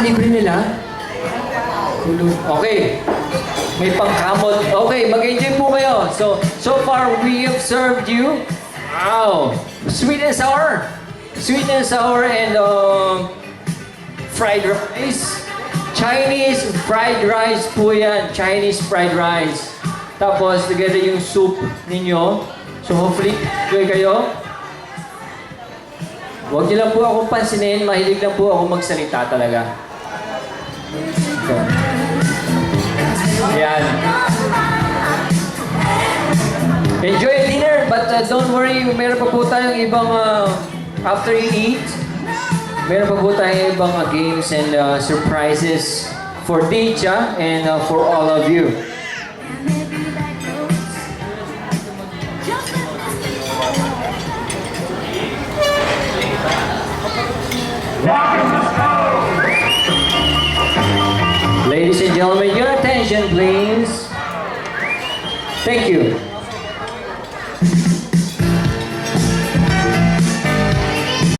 libre nila? Okay. May pangkamot. Okay, mag-enjoy po kayo. So far, we have served you. Wow. Sweet and sour. Sweet and sour and fried rice. Chinese fried rice po yan. Chinese fried rice. Tapos, together yung soup ninyo. So hopefully, enjoy kayo. Huwag niyo lang po akong pansinin. Mahilig lang po ako magsalita talaga. So, yan. Enjoy your dinner, but don't worry, meron pa po tayong ibang after you eat, meron pa po tayong ibang games and surprises for Deecha and for all of you. Ladies and gentlemen, your attention please. Thank you.